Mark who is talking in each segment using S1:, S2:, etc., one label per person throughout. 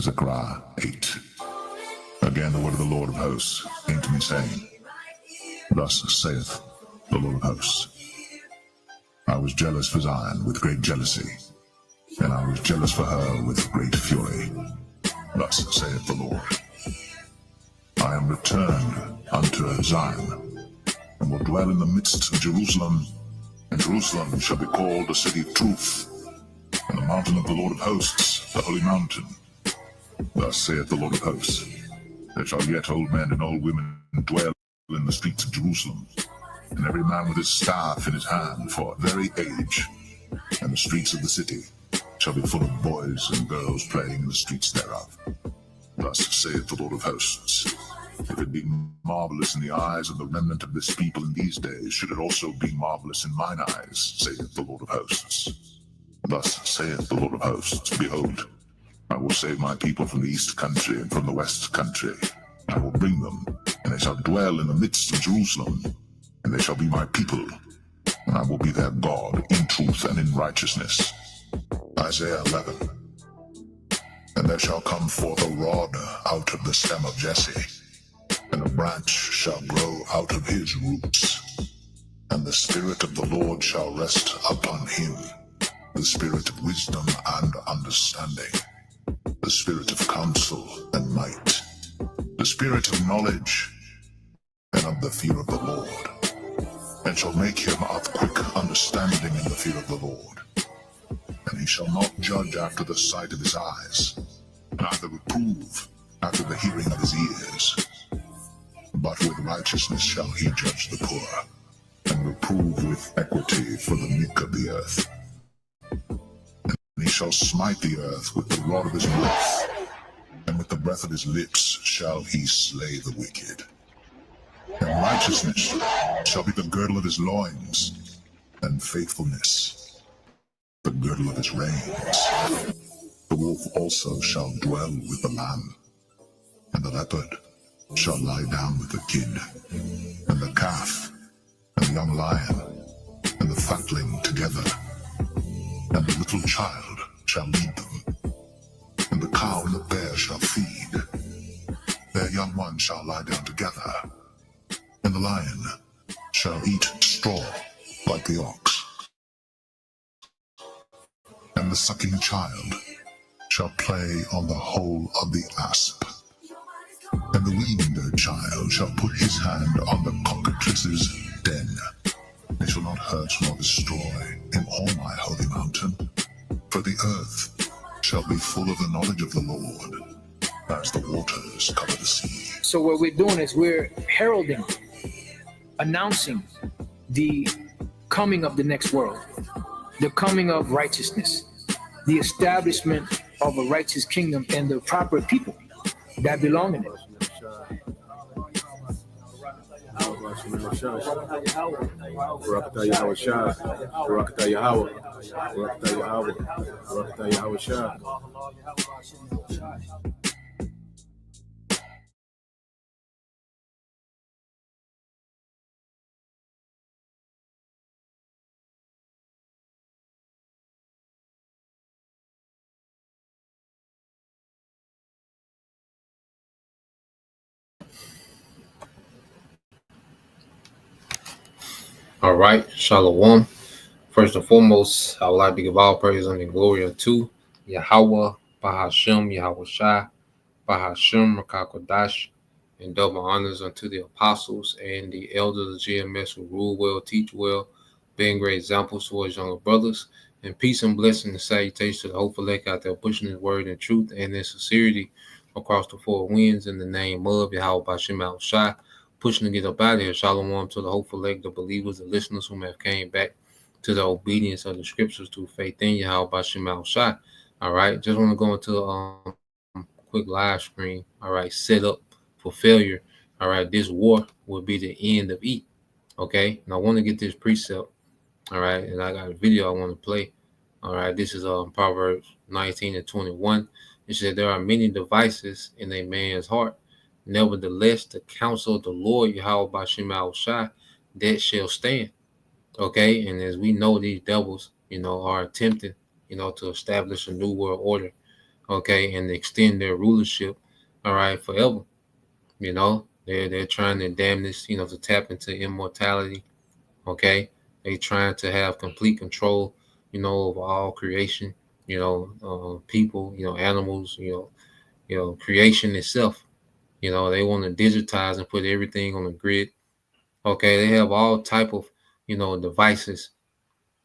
S1: Zechariah 8. Again the word of the Lord of hosts came to me, saying, Thus saith the Lord of hosts, I was jealous for Zion with great jealousy, and I was jealous for her with great fury. Thus saith the Lord, I am returned unto Zion, and will dwell in the midst of Jerusalem, and Jerusalem shall be called a city of truth, and the mountain of the Lord of hosts, the holy mountain. Thus saith the Lord of hosts, there shall yet old men and old women dwell in the streets of Jerusalem, and every man with his staff in his hand for very age, and the streets of the city shall be full of boys and girls playing in the streets thereof. Thus saith the Lord of hosts, if it be marvelous in the eyes of the remnant of this people in these days, should it also be marvelous in mine eyes, saith the Lord of hosts. Thus saith the Lord of hosts, behold, I will save my people from the east country and from the west country. I will bring them, and they shall dwell in the midst of Jerusalem, and they shall be my people, and I will be their God in truth and in righteousness. Isaiah 11. And there shall come forth a rod out of the stem of Jesse, and a branch shall grow out of his roots. And the Spirit of the Lord shall rest upon him, the Spirit of wisdom and understanding, the Spirit of counsel and might, the Spirit of knowledge and of the fear of the Lord, and shall make him of quick understanding in the fear of the Lord. And he shall not judge after the sight of his eyes, neither reprove after the hearing of his ears. But with righteousness shall he judge the poor, and reprove with equity for the meek of the earth. And he shall smite the earth with the rod of his mouth, and with the breath of his lips shall he slay the wicked. And righteousness shall be the girdle of his loins, and faithfulness the girdle of his reins. The wolf also shall dwell with the lamb, and the leopard shall lie down with the kid, and the calf, and the young lion, and the fatling together, and the little child shall lead them, and the cow and the bear shall feed. Their young ones shall lie down together, and the lion shall eat straw like the ox, and the sucking child shall play on the hole of the asp, and the weaned child shall put his hand on the cockatrice's den. They shall not hurt nor destroy in all my holy mountain, for the earth shall be full of the knowledge of the Lord, as the waters cover the sea.
S2: So what we're doing is we're heralding, announcing the coming of the next world, the coming of righteousness, the establishment of a righteous kingdom and the proper people that belong in it.
S3: All right, Shalom. First and foremost, I would like to give all praise and glory unto Yahweh, Bahashem, Yahweh Shai, Bahashem, Rakakodash, and double honors unto the apostles and the elders of GMS who rule well, teach well, being great examples for his younger brothers. And peace and blessing and salutation to the hopeful elect out there pushing his word in truth and in sincerity across the four winds in the name of Yahweh, Bahashem, Yahweh Shai. Pushing to get up out of here. Shalom to the hopeful elect, the believers, the listeners who have came back to the obedience of the scriptures through faith in Yahweh Bashem Al Shai. All right, just want to go into quick live screen. All right, set up for failure. All right, this war will be the end of it. Okay, and I want to get this precept. All right, and I got a video I want to play. All right, this is Proverbs 19 and 21. It said, there are many devices in a man's heart. Nevertheless, the counsel of the Lord, Yahweh Bashem Al Shai, that shall stand. Okay, and as we know, these devils, are attempting, to establish a new world order. okay, and extend their rulership, all right, forever. You know, they're trying to damn this, to tap into immortality, okay. They trying to have complete control, over all creation, people, animals, creation itself. They want to digitize and put everything on the grid. Okay, they have all type of, devices,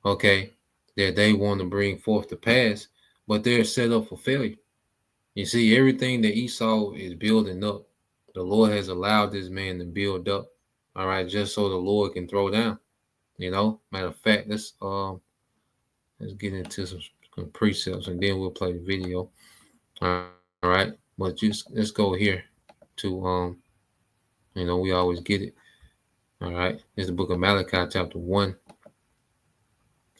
S3: okay, that they want to bring forth to pass, but they're set up for failure. You see, everything that Esau is building up, the Lord has allowed this man to build up, all right, just so the Lord can throw down. Matter of fact, let's get into some precepts and then we'll play the video. All right, but just let's go here to we always get it. All right, it's the book of Malachi, chapter 1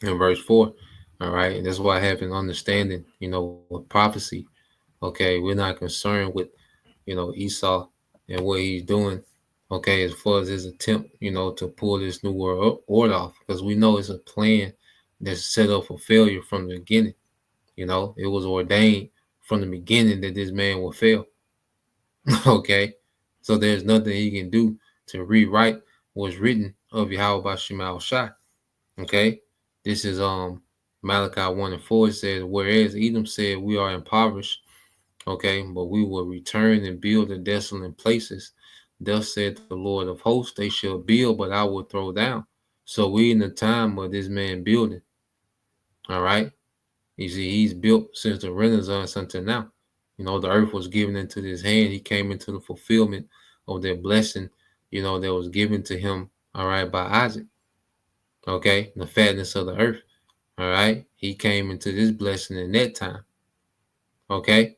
S3: and verse 4. All right, and that's why I have an understanding, with prophecy. Okay, we're not concerned with, Esau and what he's doing. Okay, as far as his attempt, to pull this new world order off, because we know it's a plan that's set up for failure from the beginning. It was ordained from the beginning that this man will fail. Okay, so there's nothing he can do to rewrite what's written of Yahweh Bashim al-Shai. Okay, this is Malachi 1 and 4. It says, whereas Edom said, we are impoverished, okay, but we will return and build the desolate places. Thus said the Lord of hosts, they shall build, but I will throw down. So we in the time of this man building. All right. You see, he's built since the Renaissance until now. The earth was given into his hand. He came into the fulfillment of their blessing, that was given to him, all right, by Isaac. Okay, the fatness of the earth. All right. He came into this blessing in that time. Okay.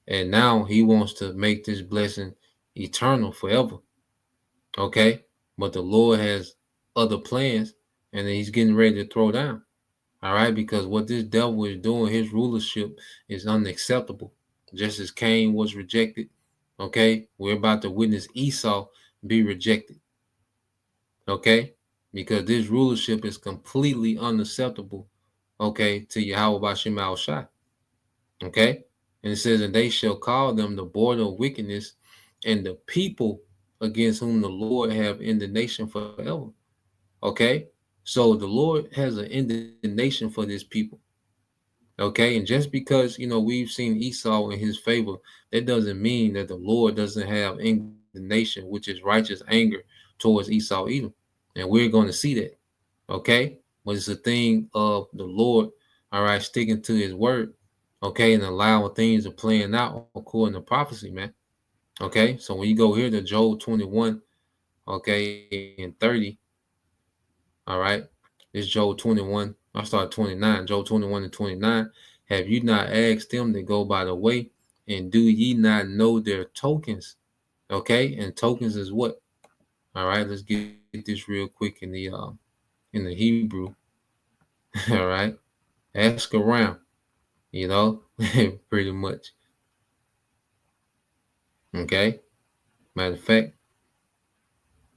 S3: And now he wants to make this blessing eternal forever. Okay. But the Lord has other plans and he's getting ready to throw down. All right. Because what this devil is doing, his rulership is unacceptable. Just as Cain was rejected. Okay. We're about to witness Esau be rejected. Okay. Because this rulership is completely unacceptable. Okay. To Yahweh Bashim al-Shai. Okay. And it says, and they shall call them the border of wickedness and the people against whom the Lord have indignation forever. Okay. So the Lord has an indignation for this people. Okay. And just because, we've seen Esau in his favor, that doesn't mean that the Lord doesn't have indignation, which is righteous anger towards Esau Edom. And we're going to see that. Okay. But it's a thing of the Lord, all right, sticking to his word. Okay, and allowing things to playing out according to prophecy, man. Okay, so when you go here to Job 21, okay, and 30, all right, it's Job 21. I start 29, Job 21 and 29. Have you not asked them to go by the way, and do ye not know their tokens? Okay, and tokens is what? All right, let's get this real quick in the Hebrew. All right, ask around. Pretty much. Okay. Matter of fact,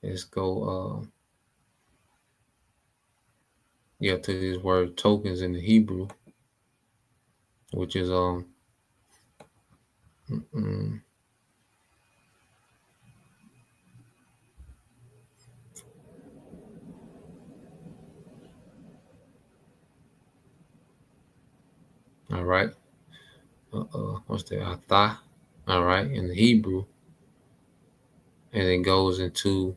S3: let's go to this word tokens in the Hebrew, which is all right. What's the atha? All right, in the Hebrew, and it goes into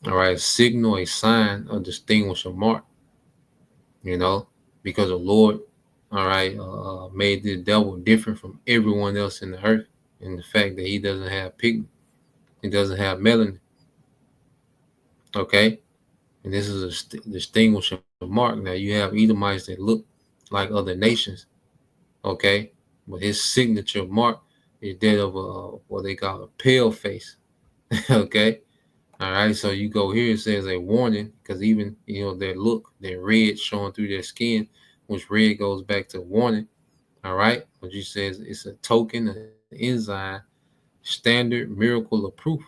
S3: all right, signal, a sign, a distinguishing mark. Because the Lord, all right, made the devil different from everyone else in the earth, and the fact that he doesn't have pigment, he doesn't have melanin. Okay, and this is a distinguishing mark. Now you have Edomites that look like other nations. Okay, but his signature mark is that of what they call a pale face. Okay, all right. So you go here, it says a warning, because even their red showing through their skin, which red goes back to warning. All right, but you says it's a token, an enzyme, standard, miracle of proof.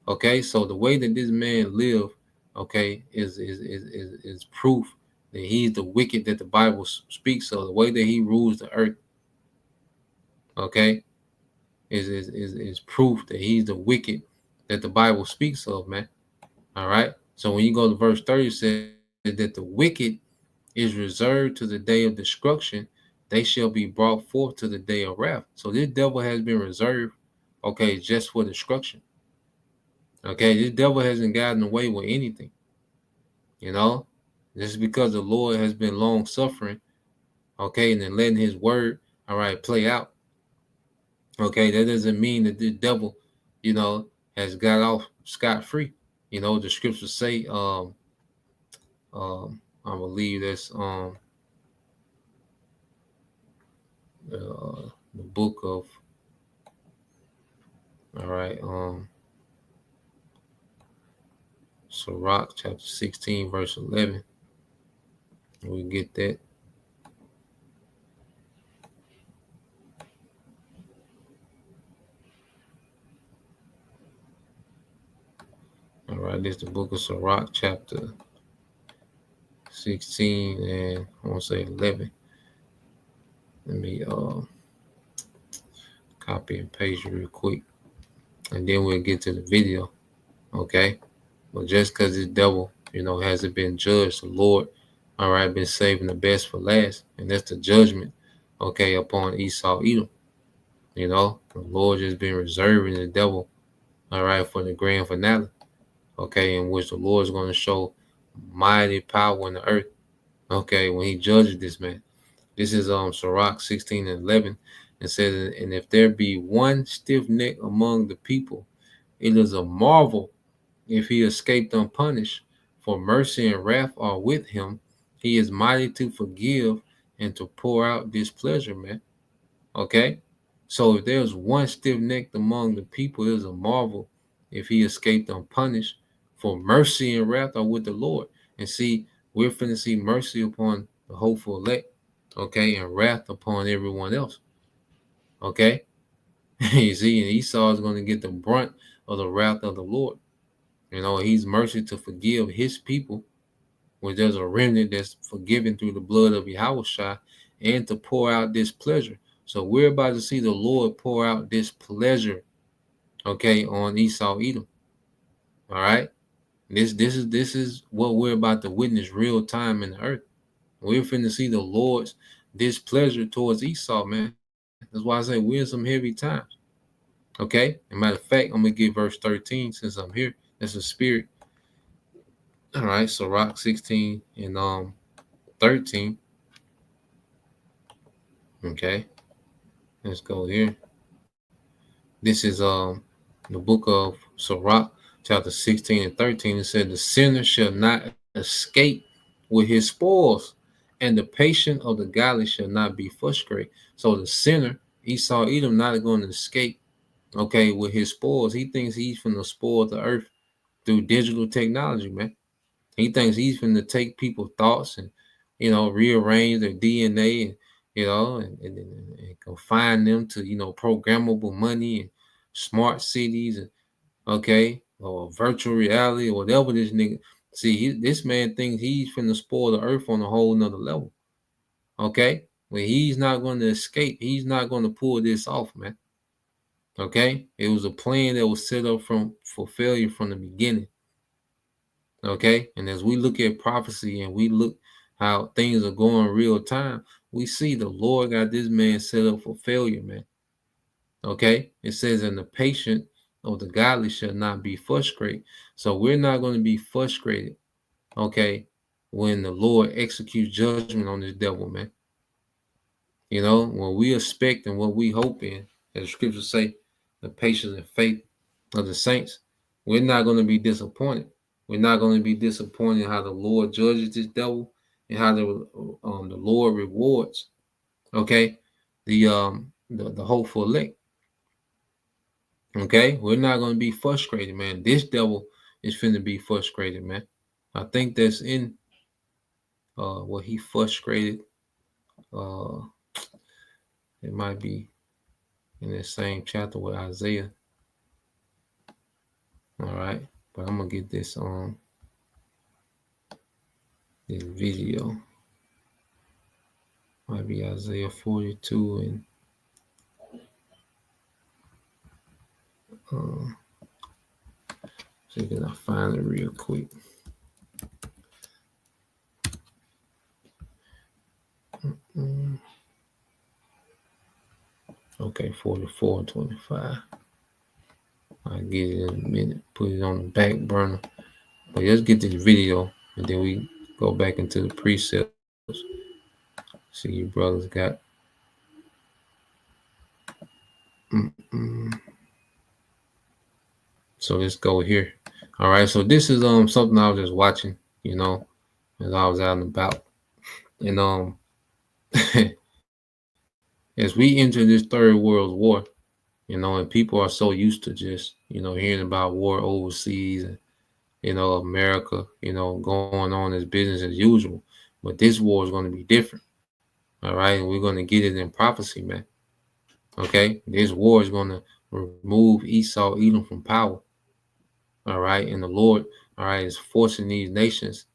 S3: Okay, so the way that this man lived, okay, is proof that he's the wicked that the Bible speaks of, the way that he rules the earth, okay, is proof that he's the wicked that the Bible speaks of, man. All right. So when you go to verse 30, it says that the wicked is reserved to the day of destruction. They shall be brought forth to the day of wrath. So this devil has been reserved, okay, just for destruction. Okay, this devil hasn't gotten away with anything. You know, just because the Lord has been long suffering, okay, and then letting his word, all right, play out. Okay, that doesn't mean that the devil, you know, has got off scot-free. You know, the scriptures say, I believe that's the book of, all right, Sirach chapter 16 verse 11. We get that. All right, this is the book of Sirach chapter 16 and I want to say 11. Let me copy and paste real quick, and then we'll get to the video. Okay, but just because this devil, you know, hasn't been judged, the Lord, all right, been saving the best for last, and that's the judgment, okay, upon Esau Edom. You know, the Lord just been reserving the devil, all right, for the grand finale, okay, in which the Lord is going to show mighty power in the earth, okay, when he judges this man. This is Sirach 16 and 11. It says, and if there be one stiff neck among the people, it is a marvel if he escaped unpunished, for mercy and wrath are with him. He is mighty to forgive and to pour out displeasure, man. Okay? So if there's one stiff-necked among the people, it is a marvel if he escaped unpunished, for mercy and wrath are with the Lord. And see, we're finna see mercy upon the hopeful elect, okay, and wrath upon everyone else. Okay? You see, and Esau is going to get the brunt of the wrath of the Lord. You know, he's mercy to forgive his people, where there's a remnant that's forgiven through the blood of Yahushua, and to pour out this pleasure. So we're about to see the Lord pour out this pleasure, okay, on Esau Edom. All right. This is what we're about to witness real time in the earth. We're finna see the Lord's displeasure towards Esau, man. That's why I say we're in some heavy times. Okay. As a matter of fact, I'm gonna get verse 13 since I'm here. That's a spirit. All right, so Sirach 16 and 13. Okay, let's go here. This is the book of Sirach, chapter 16 and 13. It said, the sinner shall not escape with his spoils, and the patient of the godly shall not be frustrated. So the sinner, Esau Edom, not going to escape, okay, with his spoils. He thinks he's from the spoil of the earth through digital technology, man. He thinks he's going to take people's thoughts and, you know, rearrange their DNA and, you know, and confine them to, you know, programmable money and smart cities and, okay, or virtual reality or whatever this nigga. See, this man thinks he's finna spoil the earth on a whole nother level. Okay? Well, he's not going to escape. He's not going to pull this off, man. Okay? It was a plan that was set up for failure from the beginning. Okay, and as we look at prophecy and we look how things are going real time, we see the Lord got this man set up for failure, man. Okay, it says, and the patient of the godly shall not be frustrated. So we're not going to be frustrated, okay, when the Lord executes judgment on this devil, man. You know, when we expect and what we hope in, as the scriptures say, the patience and faith of the saints, we're not going to be disappointed. We're not going to be disappointed how the Lord judges this devil and how the Lord rewards, okay, the hopeful elect. Okay, we're not going to be frustrated, man. This devil is finna be frustrated, man. I think that's in what he frustrated. It might be in that same chapter with Isaiah. All right, but I'm gonna get this this video. Might be Isaiah 42 and see can I find it real quick. Okay, 44 and 25. I'll get it in a minute, put it on the back burner. But let's get this video and then we go back into the precepts. See, you brothers got. So let's go here. All right, so this is something I was just watching, you know, as I was out and about. And as we enter this third world war, you know, and people are so used to just, you know, hearing about war overseas and, you know, America, you know, going on as business as usual. But this war is going to be different. All right. We're going to get it in prophecy, man. Okay. This war is going to remove Esau, Edom from power. All right. And the Lord, all right, is forcing these nations,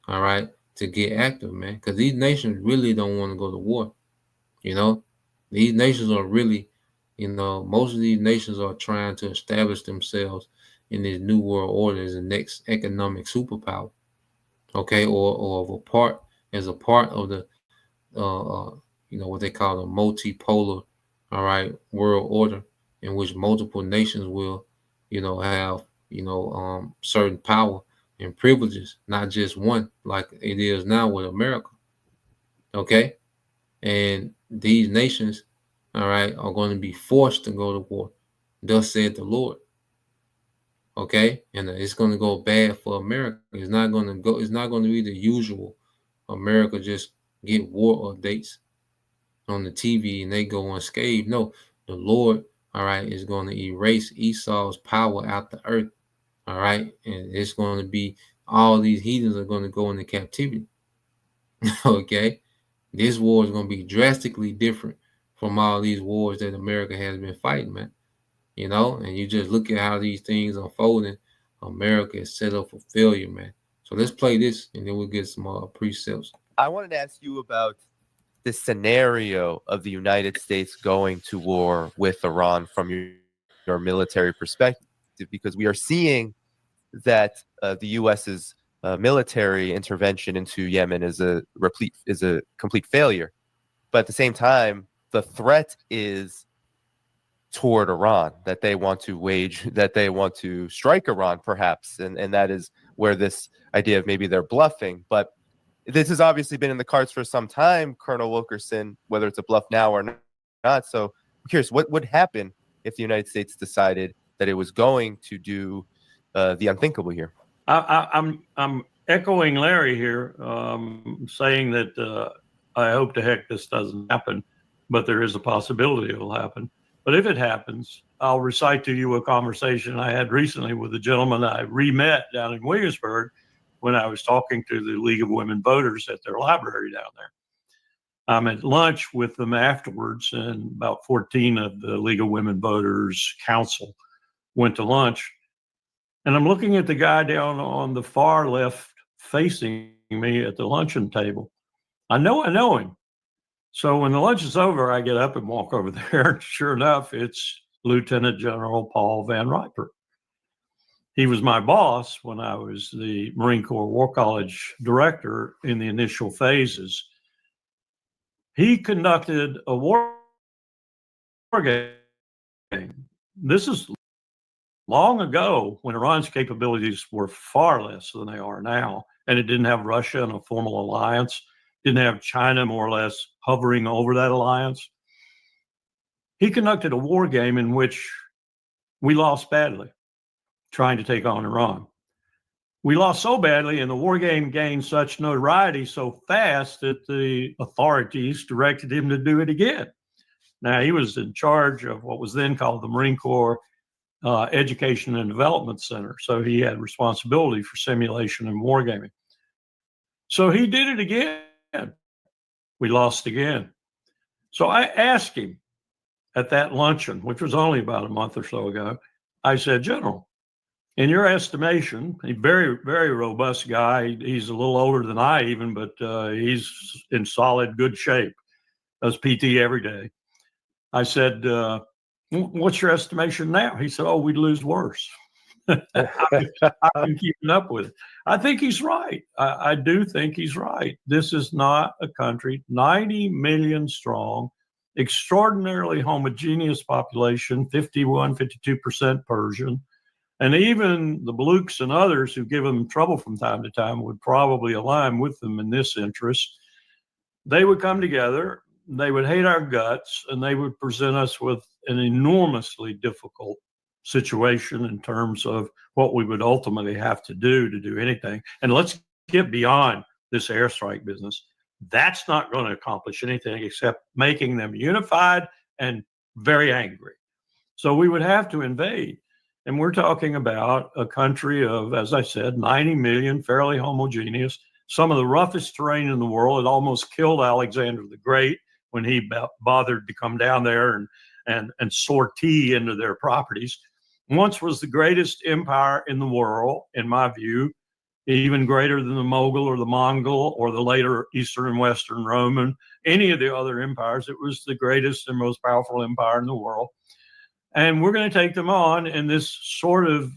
S3: all right, to get active, man. Because these nations really don't want to go to war. You know, these nations are really, you know, most of these nations are trying to establish themselves in this new world order as the next economic superpower, okay, or of a part as a part of the, you know, what they call a multipolar, all right, world order in which multiple nations will, you know, have, you know, certain power and privileges, not just one like it is now with America, okay, and these nations, all right, are going to be forced to go to war. Thus said the Lord. Okay, and it's going to go bad for America. It's not going to go. It's not going to be the usual. America just get war updates on the TV and they go unscathed. No, the Lord, all right, is going to erase Esau's power out the earth. All right, and it's going to be all these heathens are going to go into captivity. Okay, this war is going to be drastically different from all these wars that America has been fighting, man. You know, and you just look at how these things unfolding. America is set up for failure, man. So let's play this, and then we'll get some precepts.
S4: I wanted to ask you about the scenario of the United States going to war with Iran from your military perspective, because we are seeing that the U.S.'s military intervention into Yemen is a complete failure. But at the same time, the threat is toward Iran, that they want to strike Iran, perhaps, and that is where this idea of maybe they're bluffing. But this has obviously been in the cards for some time, Colonel Wilkerson, whether it's a bluff now or not. So I'm curious, what would happen if the United States decided that it was going to do the unthinkable here?
S5: I'm echoing Larry here, saying that I hope to heck this doesn't happen, but there is a possibility it will happen. But if it happens, I'll recite to you a conversation I had recently with a gentleman I re-met down in Williamsburg when I was talking to the League of Women Voters at their library down there. I'm at lunch with them afterwards, and about 14 of the League of Women Voters Council went to lunch. And I'm looking at the guy down on the far left facing me at the luncheon table. I know him. So when the lunch is over, I get up and walk over there. And sure enough, it's Lieutenant General Paul Van Riper. He was my boss when I was the Marine Corps War College director in the initial phases. He conducted a war game. This is long ago when Iran's capabilities were far less than they are now, and it didn't have Russia in a formal alliance, didn't have China more or less hovering over that alliance. He conducted a war game in which we lost badly trying to take on Iran. We lost so badly, and the war game gained such notoriety so fast that the authorities directed him to do it again. Now, he was in charge of what was then called the Marine Corps Education and Development Center. So he had responsibility for simulation and wargaming. So he did it again. We lost again. So I asked him at that luncheon, which was only about a month or so ago, I said, General, in your estimation, a very, very robust guy. He's a little older than I even, but he's in solid, good shape. Does PT every day. I said, what's your estimation now? He said, oh, we'd lose worse. I've been keeping up with it. I think he's right. I do think he's right. This is not a country, 90 million strong, extraordinarily homogeneous population, 52% Persian. And even the Baluchs and others who give them trouble from time to time would probably align with them in this interest. They would come together, they would hate our guts, and they would present us with an enormously difficult situation in terms of what we would ultimately have to do anything. And let's get beyond this airstrike business. That's not going to accomplish anything except making them unified and very angry. So we would have to invade. And we're talking about a country of, as I said, 90 million, fairly homogeneous, some of the roughest terrain in the world. It almost killed Alexander the Great when he bothered to come down there and sortie into their properties. Once was the greatest empire in the world, in my view, even greater than the Mughal or the Mongol or the later Eastern and Western Roman, any of the other empires. It was the greatest and most powerful empire in the world. And we're going to take them on in this sort of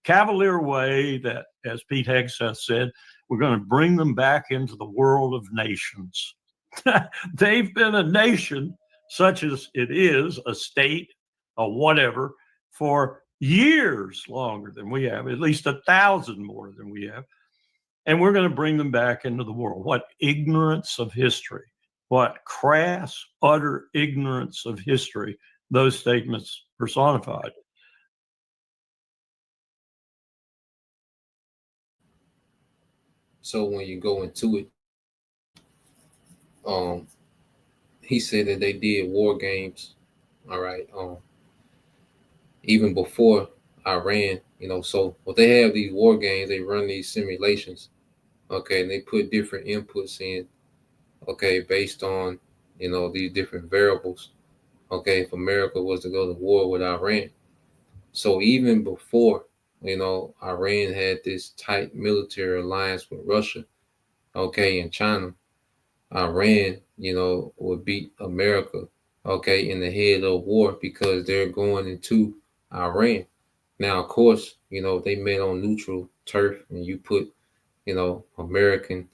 S5: cavalier way that, as Pete Hegseth said, we're going to bring them back into the world of nations. They've been a nation, such as it is, a state, a whatever, for years longer than we have, at least 1,000 more than we have. And we're going to bring them back into the world. What ignorance of history, what crass, utter ignorance of history those statements personified.
S3: So when you go into it, he said that they did war games, all right, even before Iran, so what they have these war games, they run these simulations, okay, and they put different inputs in, okay, based on, these different variables, okay, if America was to go to war with Iran. So even before, Iran had this tight military alliance with Russia, okay, and China, Iran, would beat America, okay, in the head of war because they're going into Iran. Now, of course, they met on neutral turf and you put, American,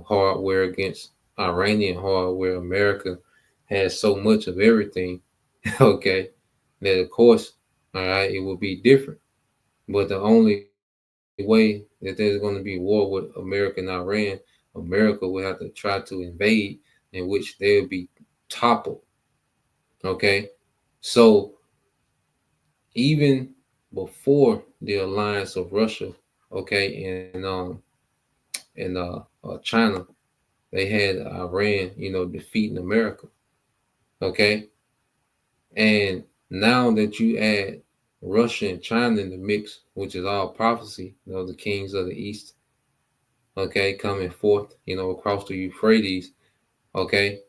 S3: hardware against Iranian hardware. America has so much of everything, okay, that of course, all right, it will be different. But the only way that there's going to be war with America and Iran, America will have to try to invade, in which they'll be toppled. Okay, so even before the alliance of Russia, okay, and China, they had Iran, defeating America. Okay, and now that you add Russia and China in the mix, which is all prophecy, the kings of the East, okay, coming forth, across the Euphrates, okay,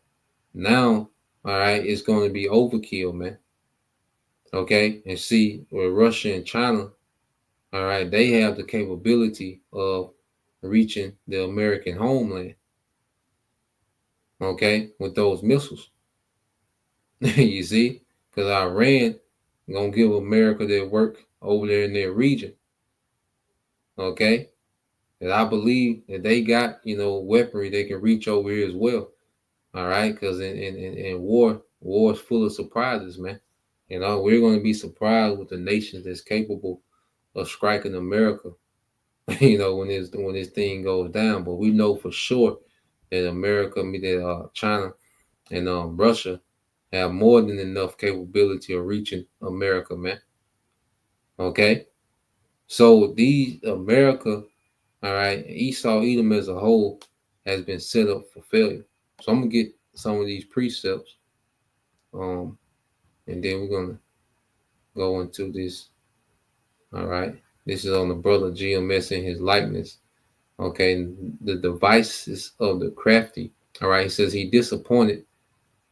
S3: now, all right, it's going to be overkill, man, okay, and see, where Russia and China, all right, they have the capability of reaching the American homeland, okay, with those missiles, you see, because Iran gonna give America their work over there in their region, okay, and I believe that they got, weaponry they can reach over here as well. All right, because in war is full of surprises, man. We're going to be surprised with the nations that's capable of striking America, when this thing goes down. But we know for sure that America, that China and Russia have more than enough capability of reaching America, man. Okay, so these America, all right, Esau, Edom as a whole has been set up for failure. So I'm gonna get some of these precepts, and then we're gonna go into this. All right, this is on the brother GMS in his likeness. Okay, the devices of the crafty. All right, he says he disappointed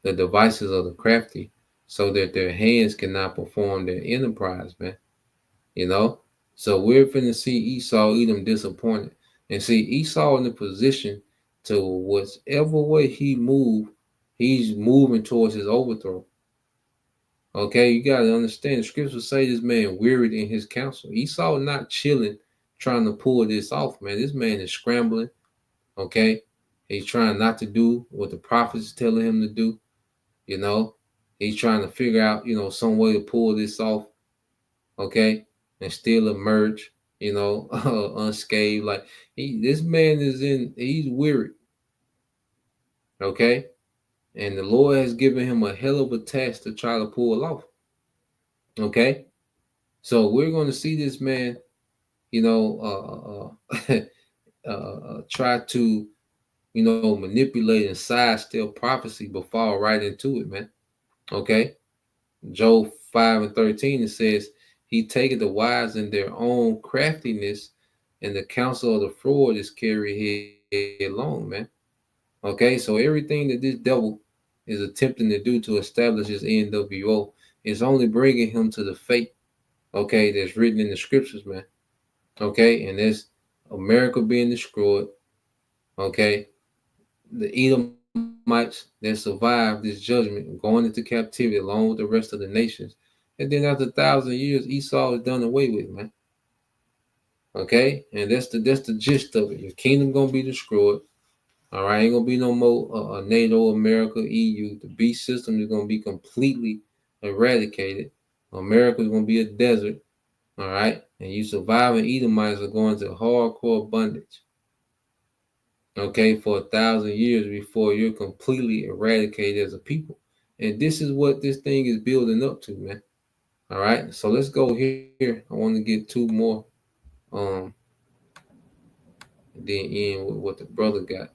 S3: the devices of the crafty, so that their hands cannot perform their enterprise, man. So we're finna see Esau, Edom disappointed. And see Esau in the position to whatever way he move, he's moving towards his overthrow. Okay, you got to understand the scriptures say this man wearied in his counsel. Esau not chilling, trying to pull this off, man. This man is scrambling. Okay, he's trying not to do what the prophets telling him to do. You know, he's trying to figure out, some way to pull this off. Okay, and still emerge, unscathed. Like this man he's weary. Okay, and the Lord has given him a hell of a task to try to pull off. Okay, so we're going to see this man, try to, manipulate and sidestep prophecy, but fall right into it, man. Okay, Job 5:13, it says, "He taketh the wise in their own craftiness, and the counsel of the fraud is carried headlong," man. Okay, so everything that this devil is attempting to do to establish his NWO is only bringing him to the fate, okay, that's written in the scriptures, man. Okay, and there's America being destroyed. Okay, the Edomites that survived this judgment going into captivity along with the rest of the nations. And then after 1,000 years, Esau is done away with, man. Okay, and that's the gist of it. Your kingdom gonna be destroyed. All right, ain't gonna be no more NATO, America, EU. The beast system is gonna be completely eradicated. America is gonna be a desert. All right, and you surviving Edomites are going to hardcore bondage. Okay, for 1,000 years before you're completely eradicated as a people. And this is what this thing is building up to, man. All right, so let's go here. I want to get two more. And then end with what the brother got.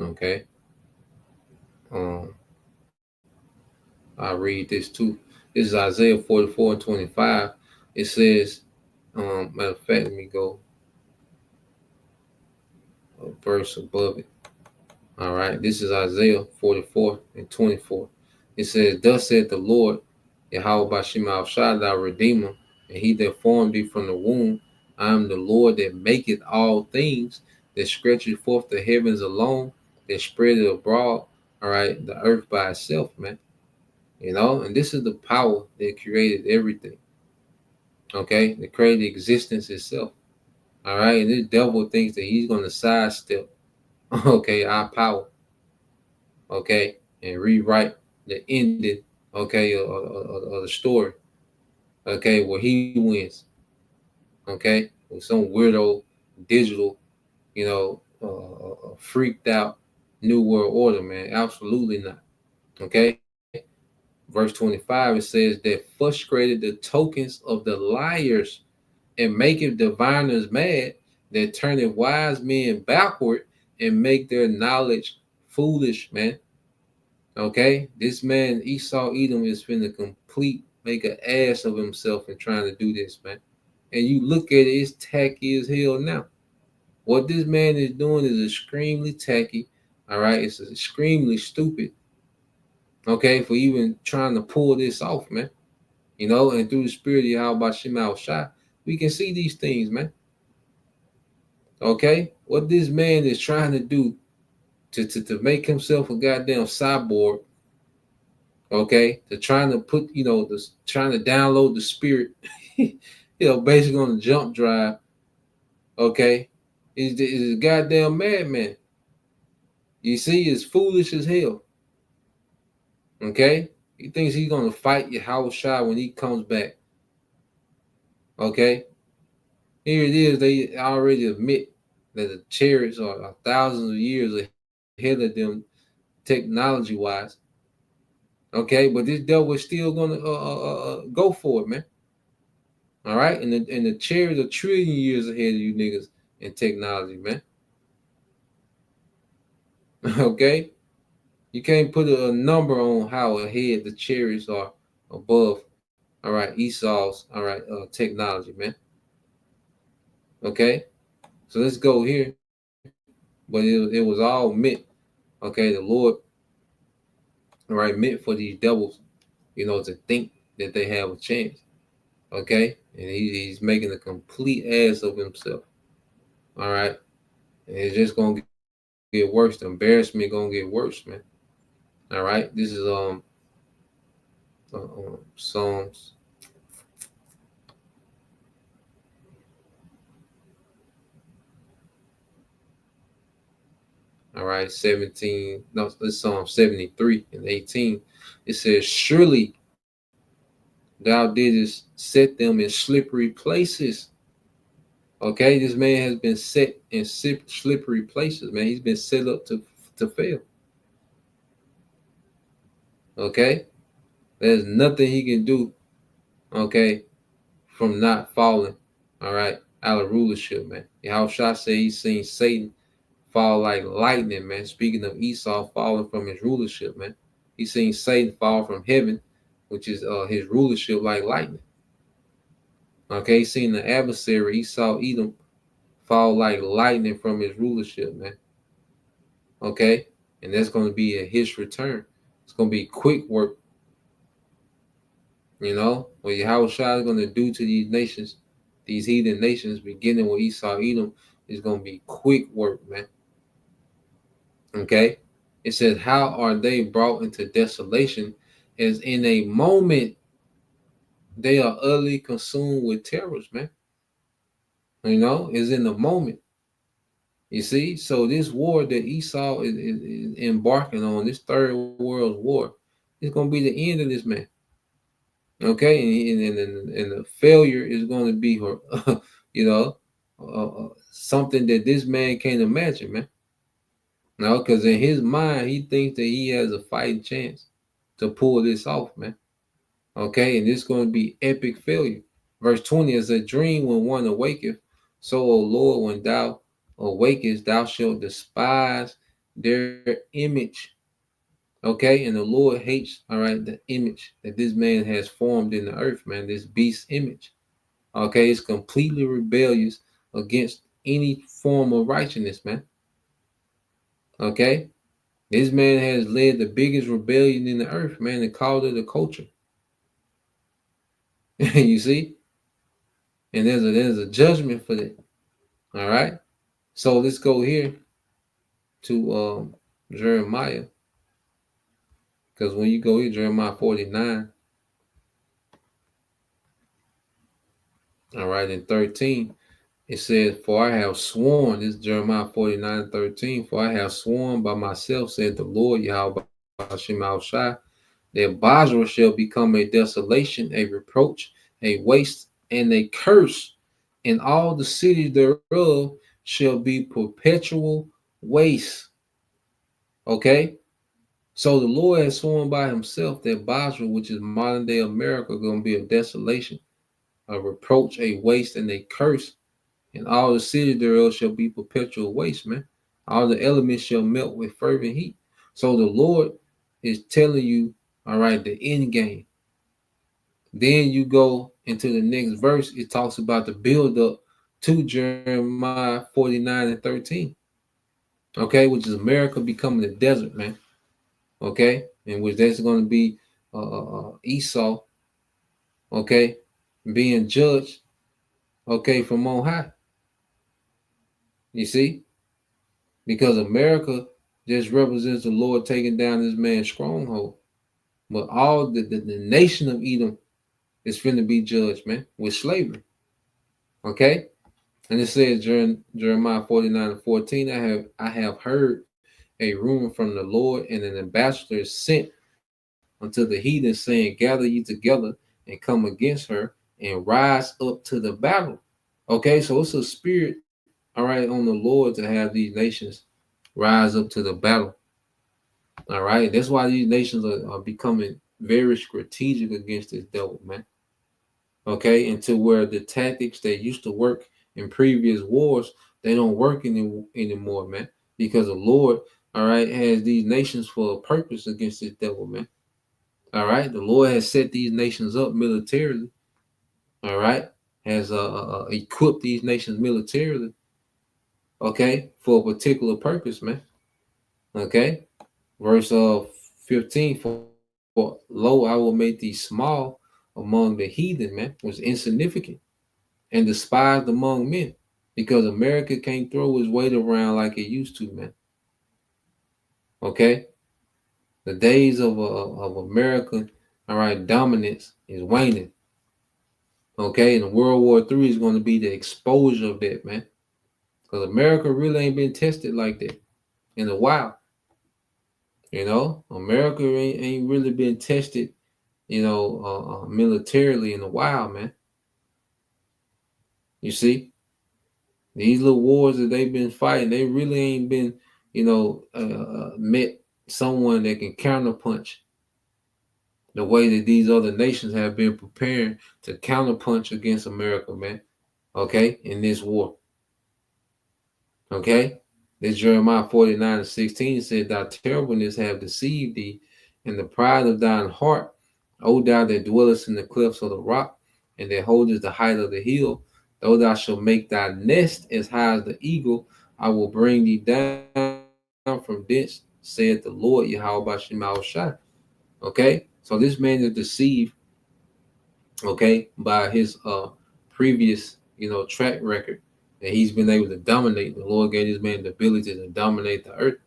S3: Okay. I'll read this too. This is Isaiah 44:25. It says, matter of fact, let me go a verse above it. All right, this is Isaiah 44:24. It says, "Thus said the Lord, Yahweh Bashim Al-Shad, thy Redeemer, and he that formed thee from the womb. I am the Lord that maketh all things, that stretcheth forth the heavens alone, that spreadeth abroad, all right, the earth by itself," man. And this is the power that created everything. Okay, that created existence itself. All right, and this devil thinks that he's going to sidestep, okay, our power, okay, and rewrite the ending, okay, of the story, okay, where he wins, okay, with some weirdo digital, freaked out new world order, man. Absolutely not. Okay. Verse 25, it says that frustrated the tokens of the liars and maketh diviners mad, that turneth wise men backward and make their knowledge foolish, man. Okay, this man Esau Edom is finna make an ass of himself and trying to do this, man. And you look at it, it's tacky as hell now. What this man is doing is extremely tacky. All right, it's extremely stupid. Okay, for even trying to pull this off, man. And through the spirit of Yahweh Shemal Shah, we can see these things, man. Okay, what this man is trying to do to make himself a goddamn cyborg. Okay, to trying to put, trying to download the spirit, basically on the jump drive. Okay, is a goddamn madman. You see, it's foolish as hell. Okay, he thinks he's gonna fight Yahweh Shai when he comes back. Okay, here it is. They already admit that the chariots are thousands of years ahead of them, technology-wise. Okay, but this devil is still gonna go for it, man. All right, and the chariots are trillion years ahead of you niggas in technology, man. Okay. You can't put a number on how ahead the chariots are above, all right, Esau's, all right, technology, man. Okay, so let's go here. But it was all meant, okay, the Lord, all right, meant for these devils, to think that they have a chance. Okay, and he's making a complete ass of himself. All right, and it's just gonna get worse. The embarrassment gonna get worse, man. All right, this is Psalms. All right, 17. No, it's Psalm 73 and 18. It says, "Surely thou didst set them in slippery places." Okay, this man has been set in slippery places, man. He's been set up to fail. Okay, there's nothing he can do. Okay, from not falling. All right, out of rulership, man. Yahushua said he's seen Satan fall like lightning, man. Speaking of Esau falling from his rulership, man. He's seen Satan fall from heaven, which is his rulership, like lightning. Okay, he's seen the adversary, Esau, Edom, fall like lightning from his rulership, man. Okay, and that's going to be at his return. It's going to be quick work. You know, what Yahushua is going to do to these nations, these heathen nations, beginning with Esau, Edom, is going to be quick work, man. Okay, it says, "How are they brought into desolation, as in a moment they are utterly consumed with terrors," man. You know, is in the moment. You see, so this war that Esau is embarking on, this third world war, is going to be the end of this man. Okay, and the failure is going to be her, you know, something that this man can't imagine, man. No, because in his mind, he thinks that he has a fighting chance to pull this off, man. Okay, and it's going to be epic failure. Verse 20 is a dream when one awaketh. So, O Lord, when thou awakest, thou shalt despise their image. Okay, and the Lord hates, all right, the image that this man has formed in the earth, man, this beast image. Okay, it's completely rebellious against any form of righteousness, man. Okay, this man has led the biggest rebellion in the earth, man, and called it a culture. You see? And there's a judgment for that. All right. So let's go here to Jeremiah. Because when you go here, Jeremiah 49, all right, in 13, it says, "For I have sworn," this is Jeremiah 49, 13, "for I have sworn by myself, said the Lord Yahweh Hashem Shai, that Basra shall become a desolation, a reproach, a waste, and a curse, and all the cities thereof shall be perpetual waste." Okay? So the Lord has sworn by himself that Basra, which is modern day America, is going to be a desolation, a reproach, a waste, and a curse. And all the cities thereof shall be perpetual waste, man. All the elements shall melt with fervent heat. So the Lord is telling you, all right, the end game. Then you go into the next verse, it talks about the build up to Jeremiah 49 and 13. Okay, which is America becoming a desert, man. Okay, in which that's going to be Esau, okay, being judged, okay, from on high. You see, because America just represents the Lord taking down this man's stronghold, but all the nation of Edom is finna be judged, man, with slavery. Okay, and it says during Jeremiah 49 and 14, I have heard a rumor from the Lord, and an ambassador is sent unto the heathen, saying, "Gather ye together and come against her and rise up to the battle." Okay, so it's a spirit, all right, on the Lord to have these nations rise up to the battle. All right, that's why these nations are becoming very strategic against this devil, man. Okay, and to where the tactics that used to work in previous wars, they don't work anymore, man, because the Lord, all right, has these nations for a purpose against this devil, man. All right, the Lord has set these nations up militarily. All right, has equipped these nations militarily. Okay, for a particular purpose, man. Okay, verse 15, for lo, I will make thee small among the heathen, man, was insignificant and despised among men because America can't throw its weight around like it used to, man. Okay? The days of American, all right, dominance is waning. Okay? And World War III is going to be the exposure of that, man. Because America really ain't been tested like that in a while. You know, America ain't really been tested, you know, militarily in a while, man. You see, these little wars that they've been fighting, they really ain't been, you know, met someone that can counterpunch the way that these other nations have been preparing to counterpunch against America, man. Okay, in this war. Okay, this Jeremiah 49:16 said, "Thy terribleness have deceived thee, and the pride of thine heart, O thou that dwellest in the clefts of the rock, and that holdest the height of the hill. Though thou shalt make thy nest as high as the eagle, I will bring thee down from thence, saith the Lord Yahweh Bashim Shai." Okay, so this man is deceived, okay, by his previous, you know, track record. And he's been able to dominate. The Lord gave this man the ability to dominate the earth.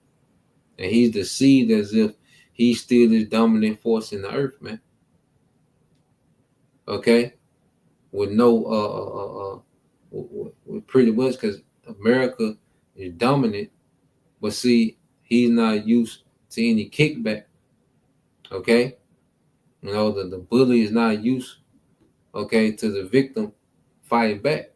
S3: And he's deceived as if he's still this dominant force in the earth, man. Okay? With no, with pretty much, because America is dominant. But see, he's not used to any kickback. Okay? You know, the bully is not used, okay, to the victim fighting back.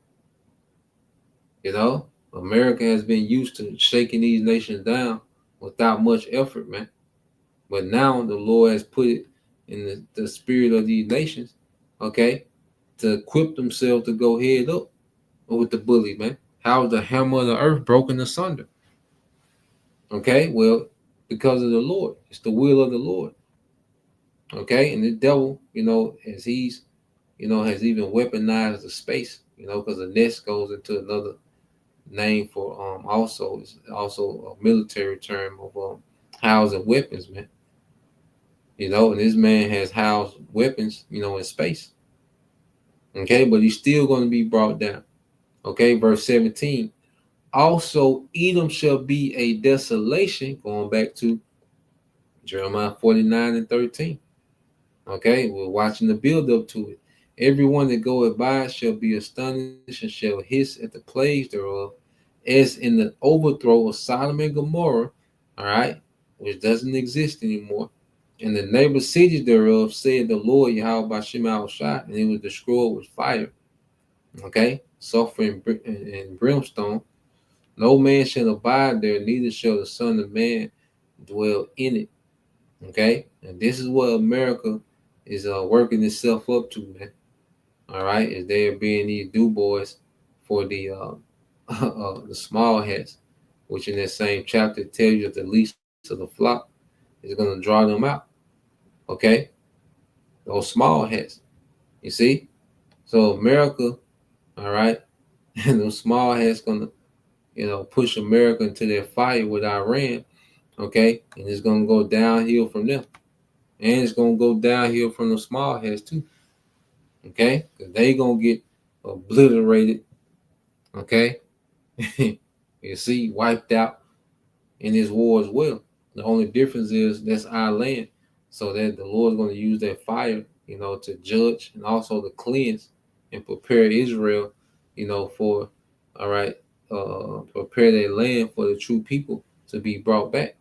S3: You know, America has been used to shaking these nations down without much effort, man. But now the Lord has put it in the spirit of these nations, okay, to equip themselves to go head up with the bully, man. How's the hammer of the earth broken asunder? Okay, well, because of the Lord. It's the will of the Lord. Okay, and the devil, you know, as he's, you know, has even weaponized the space, you know, because the nest goes into another name for also is also a military term of housing weapons, man. You know, and this man has housed weapons, you know, in space. Okay, but he's still going to be brought down. Okay, verse 17. Also, Edom shall be a desolation, going back to Jeremiah 49:13. Okay, we're watching the build up to it. Everyone that goeth by shall be astonished and shall hiss at the plagues thereof, as in the overthrow of Sodom and Gomorrah, all right, which doesn't exist anymore. And the neighbor cities thereof, said the Lord Yahweh by Shema Shai, and it was destroyed with fire. Okay, sulfur and brimstone. No man shall abide there, neither shall the Son of Man dwell in it. Okay, and this is what America is working itself up to, man. All right, is there being these do boys for the small hats, which in that same chapter tells you that the least of the flock is going to draw them out. Okay, those small hats. You see, so America, all right, and those small hats going to, you know, push America into their fire with Iran. Okay, and it's going to go downhill from them, and it's going to go downhill from the small hats too. Okay, because they gonna get obliterated. Okay, you see, wiped out in this war as well. The only difference is that's our land, so that the Lord's going to use that fire, you know, to judge and also to cleanse and prepare Israel, you know, for, all right, prepare their land for the true people to be brought back.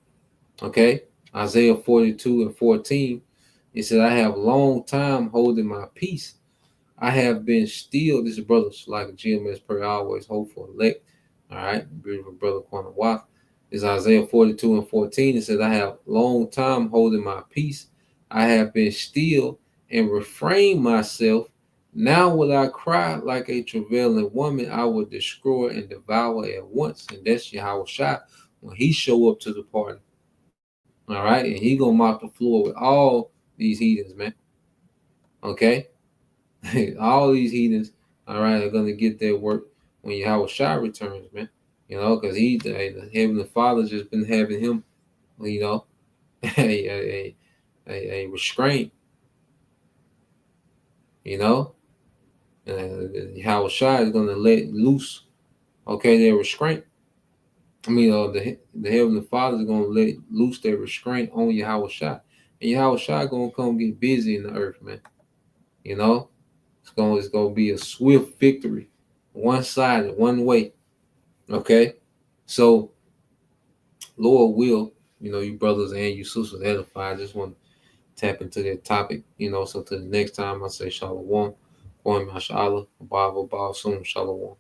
S3: Okay, Isaiah 42:14, it said, "I have long time holding my peace. I have been still." This is brother like GMS per always hopeful elect. All right, beautiful brother Corner Walk. This is Isaiah 42:14. It says, "I have long time holding my peace. I have been still and refrained myself. Now will I cry like a travailing woman. I will destroy and devour at once." And that's Yahweh Shai when he show up to the party. All right, and he gonna mop the floor with all these heathens, man. Okay. All these heathens, all right, are going to get their work when Yahweh Shai returns, man. You know, because the Heavenly Father's just been having him, you know, a restraint. you know. Yahweh Shai is going to let loose, okay, their restraint. I mean, the Heavenly Father is going to let loose their restraint on Yahweh Shai. And Yahweh Shai going to come get busy in the earth, man. You know, it's going to be a swift victory, one-sided, one way, okay? So, Lord will, you brothers and you sisters edify. I just want to tap into that topic, so to the next time I say Shalom, Kwame Mashallah, Bible, Shalom.